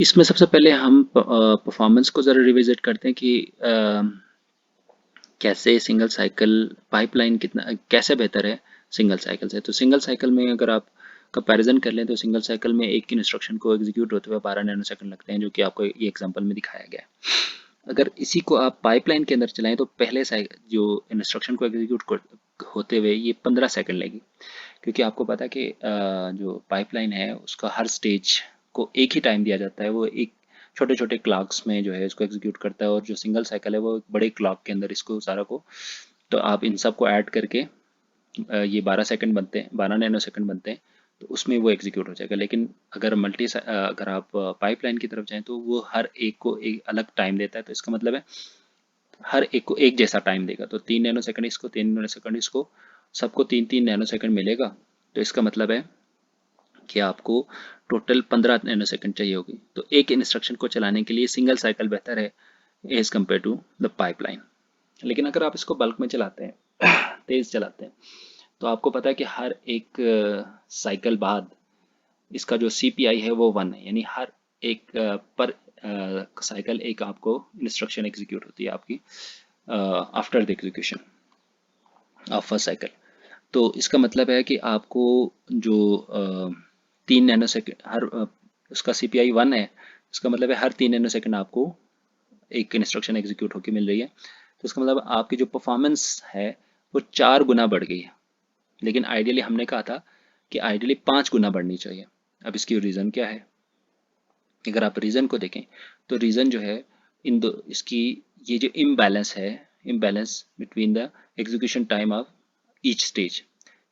इसमें सबसे पहले हम परफॉर्मेंस को ज़रा रिविजिट करते हैं कि कैसे सिंगल साइकिल पाइपलाइन कितना कैसे बेहतर है सिंगल साइकिल से। तो सिंगल साइकिल में अगर आप कंपैरिजन कर लें तो सिंगल साइकिल में एक इंस्ट्रक्शन को एग्जीक्यूट होते हुए 12 नैनो सेकंड लगते हैं, जो कि आपको ये एग्जांपल में दिखाया गया है। अगर इसी को आप पाइपलाइन के अंदर चलाएं तो पहले जो इंस्ट्रक्शन को एग्जीक्यूट होते हुए ये 15 सेकंड लेगी, क्योंकि आपको पता है कि जो पाइपलाइन है उसका हर स्टेज को एक ही टाइम दिया जाता है। वो एक छोटे छोटे क्लॉक्स में जो है इसको एग्जीक्यूट करता है, और जो सिंगल साइकिल है वो एक बड़े क्लॉक के अंदर इसको सारा को, तो आप इन सब को ऐड करके ये 12 सेकंड बनते हैं, 12 नैनो सेकंड बनते हैं, तो उसमें वो एग्जीक्यूट हो जाएगा। लेकिन अगर आप पाइपलाइन की तरफ जाएं तो वो हर एक को एक अलग टाइम देता है, तो इसका मतलब है हर एक को एक जैसा टाइम देगा। तो 3 नैनो सेकंड इसको, 3 नैनो सेकंड इसको, सबको 3 3 नैनो सेकंड मिलेगा। तो इसका मतलब है कि आपको टोटल 15 नैनो सेकंड चाहिए होगी। तो एक इंस्ट्रक्शन को चलाने के लिए सिंगल साइकिल बेहतर है as compare to the pipeline. लेकिन अगर आप इसको बल्क में चलाते हैं तेज चलाते हैं, तो आपको पता है कि हर एक साइकिल बाद इसका जो CPI है वो 1 है, यानी हर एक पर साइकिल एक आपको इंस्ट्रक्शन एग्जीक्यूट होती है आपकी after the execution of first cycle. तो इसका मतलब है कि आपको जो 3 नैनो सेकेंड उसका CPI 1 है, इसका मतलब है हर 3 नैनो सेकेंड आपको एक इंस्ट्रक्शन एग्जीक्यूट होकर मिल रही है। तो इसका मतलब आपकी जो परफॉर्मेंस है वो 4 गुना बढ़ गई है। लेकिन आइडियली हमने कहा था कि आइडियली 5 गुना बढ़नी चाहिए। अब इसकी रीज़न क्या है? अगर आप रीज़न को देखें तो रीज़न जो है इन दो इसकी ये जो इम्बैलेंस है, imbalance between the execution time of each stage,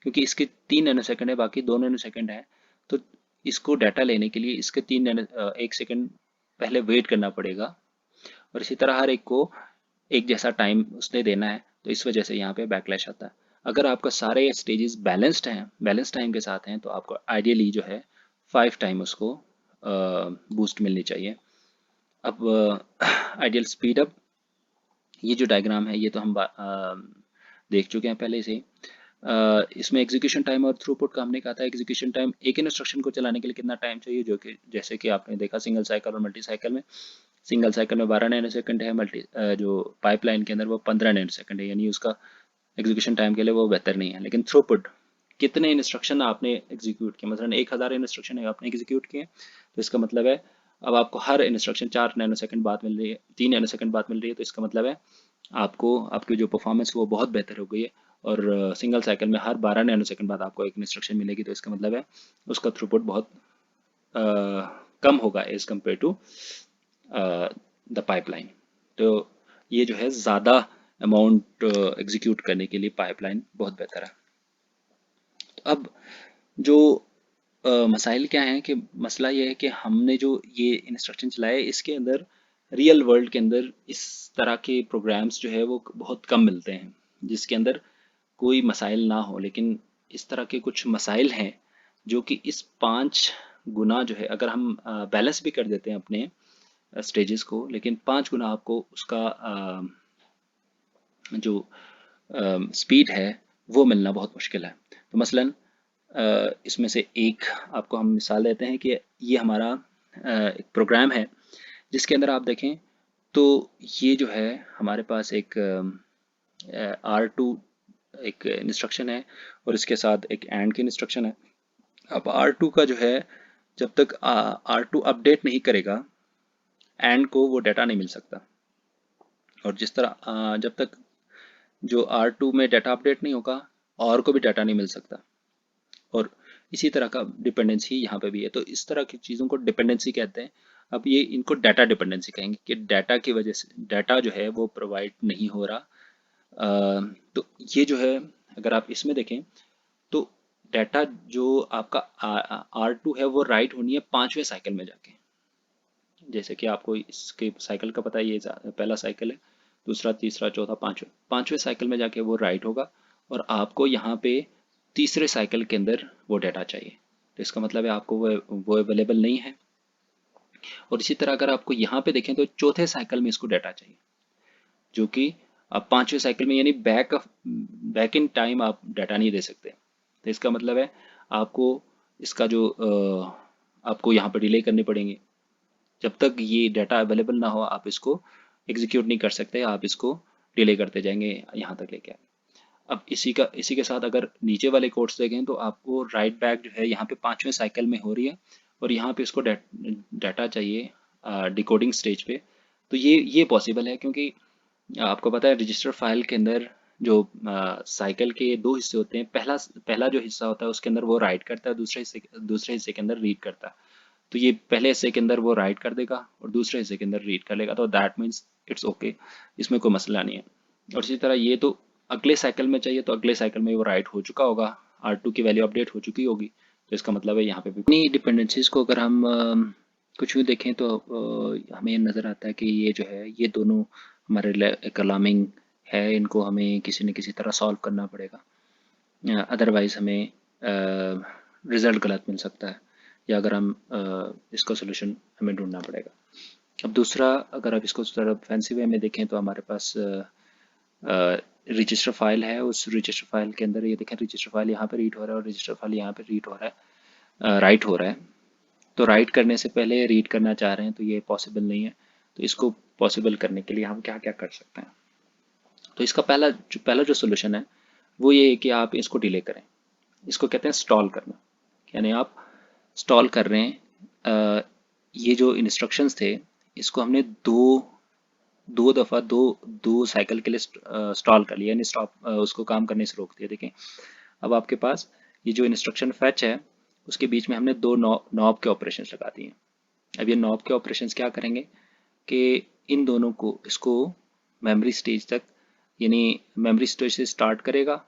क्योंकि इसके 3 नैनो सेकंड है, बाकी 2 नैनो सेकंड है। तो इसको डाटा लेने के लिए इसके 1 सेकंड पहले वेट करना पड़ेगा, और इसी तरह हर एक को एक जैसा टाइम उसने देना है। तो इस वजह से यहाँ पे बैकलैश आता है। अगर आपका सारे स्टेजेस बैलेंस्ड हैं, बैलेंस टाइम के साथ हैं, तो आपको आइडियली जो है 5 टाइम उसको बूस्ट मिलनी चाहिए। अब आइडियल स्पीड अप, ये जो डायग्राम है ये तो हम देख चुके हैं पहले से ही। इसमें एग्जीक्यूशन टाइम और थ्रूपुट का हमने कहा था। एग्जीक्यूशन टाइम एक इंस्ट्रक्शन को चलाने के लिए कितना टाइम चाहिए, जो कि जैसे कि आपने देखा सिंगल साइकिल और मल्टी साइकिल में। सिंगल साइकिल में 12 नैनो सेकंड है, जो पाइपलाइन के अंदर वो 15 नैनो सेकंड है, यानी उसका एग्जीक्यूशन टाइम के लिए वो बेहतर नहीं है। लेकिन थ्रूपुट, कितने इंस्ट्रक्शन आपने एग्जीक्यूट किए, मतलब 1000 इंस्ट्रक्शन आपने एग्जीक्यूट किए, तो इसका मतलब है अब आपको हर इंस्ट्रक्शन 4 नैनो सेकंड बाद मिल रही है, 3 नैनो सेकंड बाद मिल रही है। तो इसका मतलब है आपको आपकी जो परफॉर्मेंस वो बहुत बेहतर हो गई है। और सिंगल साइकिल में हर 12 नैनो सेकंड बाद आपको एक इंस्ट्रक्शन मिलेगी, तो इसका मतलब है उसका थ्रूपुट बहुत अ, कम होगा as compare to the pipeline. तो ये जो है ज़्यादा अमाउंट एग्जीक्यूट करने के लिए पाइपलाइन बहुत बेहतर है। तो अब जो मसाइल क्या हैं, कि मसला ये है कि हमने जो ये इंस्ट्रक्शन चलाए इसके अंदर रियल वर्ल्ड के अंदर इस तरह के प्रोग्राम्स जो है वो बहुत कम मिलते हैं जिसके अंदर कोई मसाइल ना हो। लेकिन इस तरह के कुछ मसाइल हैं जो कि इस 5 गुना जो है, अगर हम बैलेंस भी कर देते हैं अपने स्टेजेस को, लेकिन 5 गुना आपको उसका जो स्पीड है वो मिलना बहुत मुश्किल है। तो मसलन इसमें से एक आपको हम मिसाल देते हैं कि ये हमारा एक प्रोग्राम है जिसके अंदर आप देखें तो ये जो है हमारे पास एक R2 एक इंस्ट्रक्शन है, और इसके साथ एक एंड की इंस्ट्रक्शन है। अब R2 का जो है, जब तक R2 अपडेट नहीं करेगा एंड को वो डाटा नहीं मिल सकता। और जिस तरह जब तक जो R2 में डाटा अपडेट नहीं होगा और को भी डाटा नहीं मिल सकता। और इसी तरह का डिपेंडेंसी यहाँ पे भी है। तो इस तरह की चीज़ों को डिपेंडेंसी कहते हैं। अब ये इनको डाटा डिपेंडेंसी कहेंगे कि डाटा की वजह से डाटा जो है वो प्रोवाइड नहीं हो रहा। तो ये जो है अगर आप इसमें देखें तो डाटा जो आपका R2 है वो राइट होनी है 5वें साइकिल में जाके। जैसे कि आपको इसके साइकिल का पता है, ये पहला साइकिल है, दूसरा तीसरा चौथा पांचवें, पांचवें साइकिल में जाके वो राइट होगा, और आपको यहाँ पे तीसरे साइकिल के अंदर वो डाटा चाहिए। तो इसका मतलब है आपको वो अवेलेबल नहीं है। और इसी तरह अगर आपको यहाँ पे देखें तो चौथे साइकिल में इसको डाटा चाहिए, जो कि आप 5वें साइकिल में, यानी बैक इन टाइम आप डाटा नहीं दे सकते। तो इसका मतलब है आपको इसका जो आपको यहाँ पर डिले करनी पड़ेंगी। जब तक ये डाटा अवेलेबल ना हो आप इसको एग्जीक्यूट नहीं कर सकते, आप इसको डिले करते जाएंगे यहाँ तक लेके। अब इसी के साथ अगर नीचे वाले कोड्स देखें तो आपको राइट बैक जो है यहाँ पे 5वें साइकिल में हो रही है और यहाँ पे इसको डाटा चाहिए डिकोडिंग स्टेज पे। तो ये पॉसिबल है क्योंकि आपको पता है रजिस्टर फाइल के अंदर जो साइकिल के दो हिस्से होते हैं, पहला पहला जो हिस्सा होता है उसके अंदर वो राइट करता है, दूसरे हिस्से के अंदर रीड करता है। तो ये पहले हिस्से के अंदर वो राइट कर देगा और दूसरे हिस्से के अंदर रीड कर लेगा, तो दैट मीन्स इट्स ओके, इसमें कोई मसला नहीं है। और इसी तरह ये तो अगले साइकिल में चाहिए, तो अगले साइकिल में वो राइट हो चुका होगा, R2 की वैल्यू अपडेट हो चुकी होगी, तो इसका मतलब है यहाँ पे भी अपनी डिपेंडेंसीज को अगर हम कुछ भी देखें तो हमें नज़र आता है कि ये जो है ये दोनों हमारे लिए अलार्मिंग है, इनको हमें किसी न किसी तरह सॉल्व करना पड़ेगा, अदरवाइज हमें रिज़ल्ट गलत मिल सकता है, या अगर हम इसका सोल्यूशन हमें ढूंढना पड़ेगा। अब दूसरा, अगर आप इसको थोड़ा फैंसी वे में देखें तो हमारे पास रजिस्टर फाइल है, उस रजिस्टर फाइल के अंदर ये देखें रजिस्टर फाइल यहाँ पे रीड हो रहा है और रजिस्टर फाइल यहाँ पे रीड हो रहा है, राइट हो रहा है। तो राइट करने से पहले रीड करना चाह रहे हैं तो ये पॉसिबल नहीं है। तो इसको पॉसिबल करने के लिए हम क्या क्या कर सकते हैं? तो इसका पहला जो सोल्यूशन है वो ये है कि आप इसको डिले करें। इसको कहते हैं स्टॉल करना, यानी आप स्टॉल कर रहे हैं। ये जो इंस्ट्रक्शंस थे इसको हमने दो दो दफ़ा दो दो साइकिल के लिए स्टॉल कर लिया, यानी स्टॉप उसको काम करने से रोक दिया। देखें अब आपके पास ये जो इंस्ट्रक्शन फैच है उसके बीच में हमने दो नॉब के ऑपरेशंस लगा दिए। अब ये नॉब के ऑपरेशंस क्या करेंगे कि इन दोनों को इसको मेमोरी स्टेज तक, यानी मेमोरी स्टेज से स्टार्ट करेगा।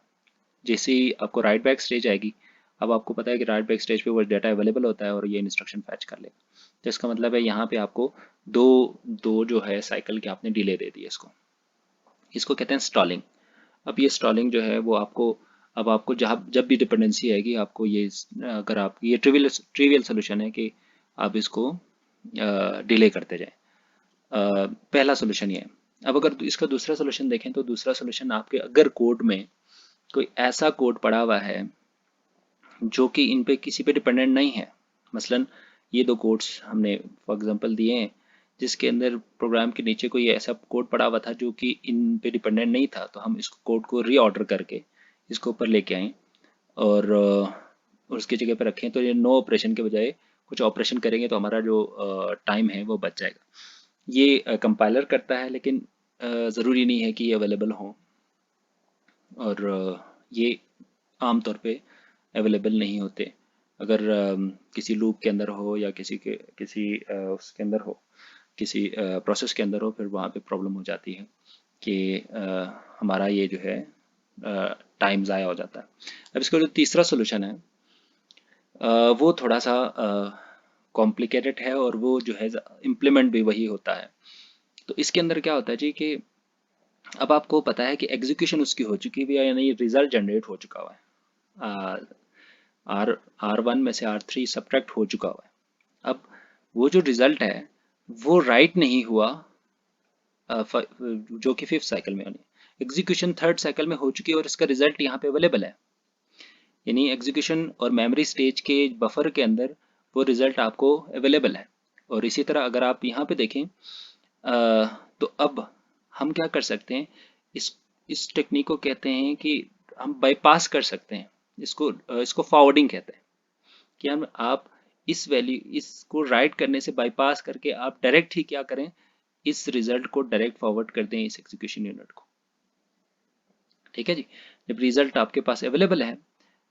जैसे ही आपको राइट बैक स्टेज आएगी, अब आपको पता है कि राइट बैक स्टेज पे वो डाटा अवेलेबल होता है और ये इंस्ट्रक्शन फैच कर लेगा। तो इसका मतलब है यहाँ पे आपको दो दो जो है साइकिल के आपने डिले दे दी इसको। इसको कहते हैं स्टॉलिंग। अब ये स्टॉलिंग जो है वो आपको, अब आपको जहाँ जब भी डिपेंडेंसी आएगी आपको ये, अगर आप ये ट्रिवियल सोल्यूशन है कि आप इसको डिले करते जाएं। पहला सोल्यूशन ये है। अब अगर इसका दूसरा सोल्यूशन देखें तो दूसरा सोल्यूशन, आपके अगर कोड में कोई ऐसा कोड पड़ा हुआ है जो कि इन पे किसी पे डिपेंडेंट नहीं है, मसलन ये दो कोड्स हमने फॉर एग्जांपल दिए हैं जिसके अंदर प्रोग्राम के नीचे कोई ऐसा कोड पड़ा हुआ था जो कि इन पे डिपेंडेंट नहीं था, तो हम इस कोड को रीऑर्डर करके इसको ऊपर लेके आए और उसकी जगह पर रखें, तो ये नो ऑपरेशन के बजाय कुछ ऑपरेशन करेंगे तो हमारा जो टाइम है वो बच जाएगा। ये कंपाइलर करता है, लेकिन ज़रूरी नहीं है कि ये अवेलेबल हो, और ये आम तौर पे अवेलेबल नहीं होते। अगर किसी लूप के अंदर हो या किसी उसके अंदर हो, किसी प्रोसेस के अंदर हो, फिर वहाँ पे प्रॉब्लम हो जाती है कि हमारा ये जो है टाइम ज़ाया हो जाता है। अब इसका जो तीसरा सोल्यूशन है वो थोड़ा सा कॉम्प्लिकेटेड है और वो जो है इम्प्लीमेंट भी वही होता है। तो इसके अंदर क्या होता है जी कि अब आपको पता है कि एग्जीक्यूशन उसकी हो चुकी है, यानी रिजल्ट जनरेट हो चुका हुआ है, R1 में से R3 सब्ट्रैक्ट हो चुका हुआ है। अब वो जो रिजल्ट है वो राइट नहीं हुआ, जो कि फिफ्थ साइकिल में होनी, एग्जीक्यूशन थर्ड साइकिल में हो चुकी है और इसका रिजल्ट यहाँ पे अवेलेबल है, यानी एग्जीक्यूशन और मेमोरी स्टेज के बफर के अंदर वो रिजल्ट आपको अवेलेबल है। और इसी तरह अगर आप यहाँ पे देखें तो अब हम क्या कर सकते हैं, इस टेक्निक को कहते हैं कि हम बाईपास कर सकते हैं, इसको फॉरवर्डिंग कहते हैं कि हम आप इस वैल्यू इसको राइट करने से बाईपास करके आप डायरेक्ट ही क्या करें, इस रिजल्ट को डायरेक्ट फॉरवर्ड कर दें इस एग्जीक्यूशन यूनिट को। ठीक है जी, जब रिजल्ट आपके पास अवेलेबल है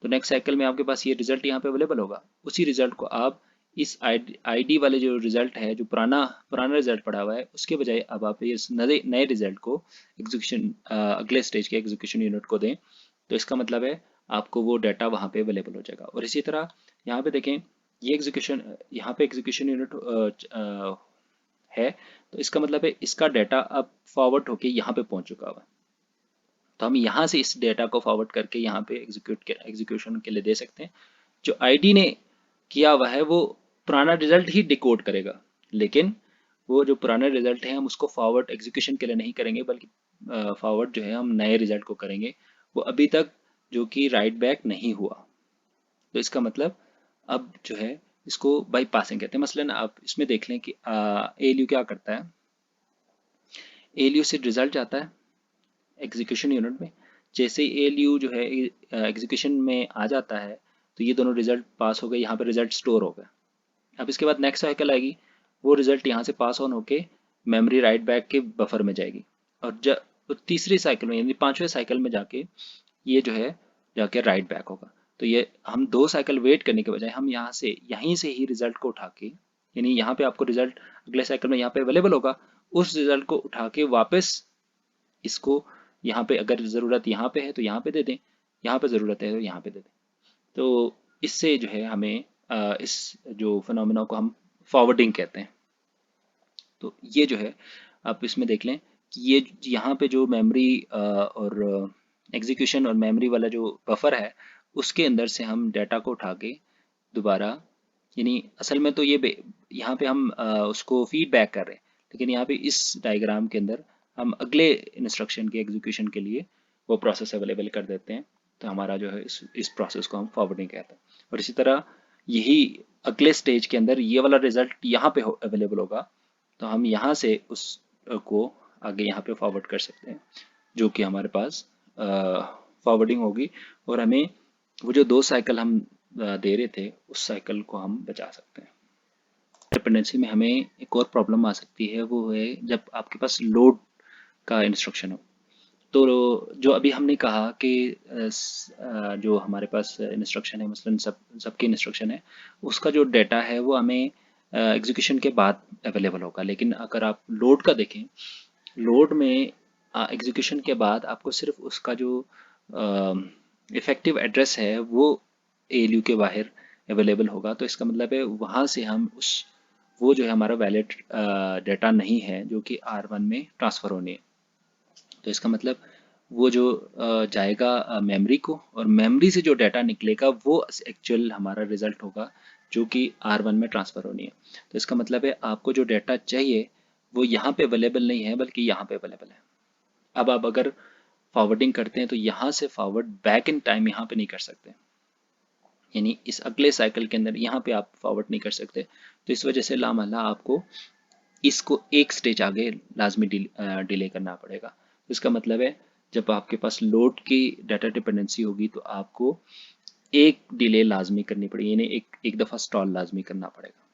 तो नेक्स्ट साइकिल में आपके पास ये रिजल्ट यहाँ पे अवेलेबल होगा, उसी रिजल्ट को आप इस आईडी वाले जो रिजल्ट है, जो पुराना पुराना रिजल्ट पड़ा हुआ है, उसके बजाय अब आप इस नए रिजल्ट को एग्जीक्यूशन अगले स्टेज के एग्जीक्यूशन यूनिट को दें, तो इसका मतलब है आपको वो डाटा वहाँ पे अवेलेबल हो जाएगा। और इसी तरह यहाँ पे देखें, ये एग्जीक्यूशन यहाँ पे एग्जीक्यूशन यूनिट है, तो इसका मतलब है इसका डाटा अब फॉरवर्ड होके यहाँ पे पहुँच चुका हुआ है, तो हम यहाँ से इस डेटा को फॉरवर्ड करके यहाँ पे एग्जीक्यूशन के लिए दे सकते हैं। जो आईडी ने किया हुआ है वो पुराना रिजल्ट ही डिकोड करेगा, लेकिन वो जो पुराना रिजल्ट है हम उसको फॉरवर्ड एग्जीक्यूशन के लिए नहीं करेंगे, बल्कि फॉरवर्ड जो है हम नए रिजल्ट को करेंगे, वो अभी तक जो कि राइट बैक नहीं हुआ। तो इसका मतलब अब जो है इसको बाईपासिंग कहते हैं। मसलन आप इसमें देख लें कि ALU क्या करता है। ALU से रिजल्ट जाता है एग्जीक्यूशन यूनिट में। जैसे ही ALU जो है एग्जीक्यूशन में आ जाता है तो ये दोनों रिजल्ट पास हो गए, यहाँ पे रिजल्ट स्टोर हो गए। अब इसके बाद नेक्स्ट साइकिल आएगी, वो रिजल्ट यहाँ से पास ऑन होके मेमोरी राइट बैक के बफर में जाएगी, और जब तीसरी साइकिल में यानी पांचवें साइकिल में जाके ये जो है जाके राइट बैक होगा। तो ये हम 2 साइकिल वेट करने के बजाय हम यहाँ से यहीं से ही रिजल्ट को उठा के, यानी यहाँ पे आपको रिजल्ट अगले साइकिल में यहाँ पे अवेलेबल होगा, उस रिजल्ट को उठा के वापस इसको यहाँ पे अगर ज़रूरत यहाँ पे है तो यहाँ पे दे दें, यहाँ पे ज़रूरत है तो यहाँ पे दे दें। तो इससे जो है हमें इस जो फिनोमेना को हम फॉरवर्डिंग कहते हैं। तो ये जो है आप इसमें देख लें कि ये यहाँ पे जो मेमोरी और एग्जीक्यूशन और मेमोरी वाला जो बफर है उसके अंदर से हम डाटा को उठा के दोबारा, यानी असल में तो ये यहाँ पे हम उसको फीडबैक कर रहे हैं, लेकिन यहाँ पे इस डायग्राम के अंदर हम अगले इंस्ट्रक्शन के एग्जीक्यूशन के लिए वो प्रोसेस अवेलेबल कर देते हैं। तो हमारा जो है इस प्रोसेस को हम फॉरवर्डिंग कहते हैं। और इसी तरह यही अगले स्टेज के अंदर ये वाला रिजल्ट यहाँ पे अवेलेबल होगा, तो हम यहाँ से उस को आगे यहाँ पे फॉरवर्ड कर सकते हैं, जो कि हमारे पास फॉरवर्डिंग होगी, और हमें वो जो 2 साइकिल हम दे रहे थे उस साइकिल को हम बचा सकते हैं। डिपेंडेंसी में हमें एक और प्रॉब्लम आ सकती है, वो है जब आपके पास लोड का इंस्ट्रक्शन हो। तो जो अभी हमने कहा कि जो हमारे पास इंस्ट्रक्शन है, मसलन सबके इंस्ट्रक्शन है, उसका जो डेटा है वो हमें एग्जीक्यूशन के बाद अवेलेबल होगा। लेकिन अगर आप लोड का देखें, लोड में एग्जीक्यूशन के बाद आपको सिर्फ उसका जो इफ़ेक्टिव एड्रेस है वो ALU के बाहर अवेलेबल होगा। तो इसका मतलब है वहाँ से हम वो जो है हमारा वैलिड डेटा नहीं है जो कि R1 में ट्रांसफ़र होनी है। तो इसका मतलब वो जो जाएगा मेमोरी को, और मेमोरी से जो डाटा निकलेगा वो एक्चुअल हमारा रिजल्ट होगा जो कि R1 में ट्रांसफ़र होनी है। तो इसका मतलब है आपको जो डाटा चाहिए वो यहाँ पे अवेलेबल नहीं है बल्कि यहाँ पे अवेलेबल है। अब आप अगर फॉरवर्डिंग करते हैं तो यहाँ से फॉरवर्ड बैक इन टाइम यहाँ पे नहीं कर सकते, यानी इस अगले साइकिल के अंदर यहाँ पे आप फॉरवर्ड नहीं कर सकते। तो इस वजह से लामहला आपको इसको एक स्टेज आगे लाजमी डिले करना पड़ेगा। तो इसका मतलब है जब आपके पास लोड की डाटा डिपेंडेंसी होगी तो आपको एक डिले लाजमी करनी पड़ेगी, यानी एक दफ़ा स्टॉल लाजमी करना पड़ेगा।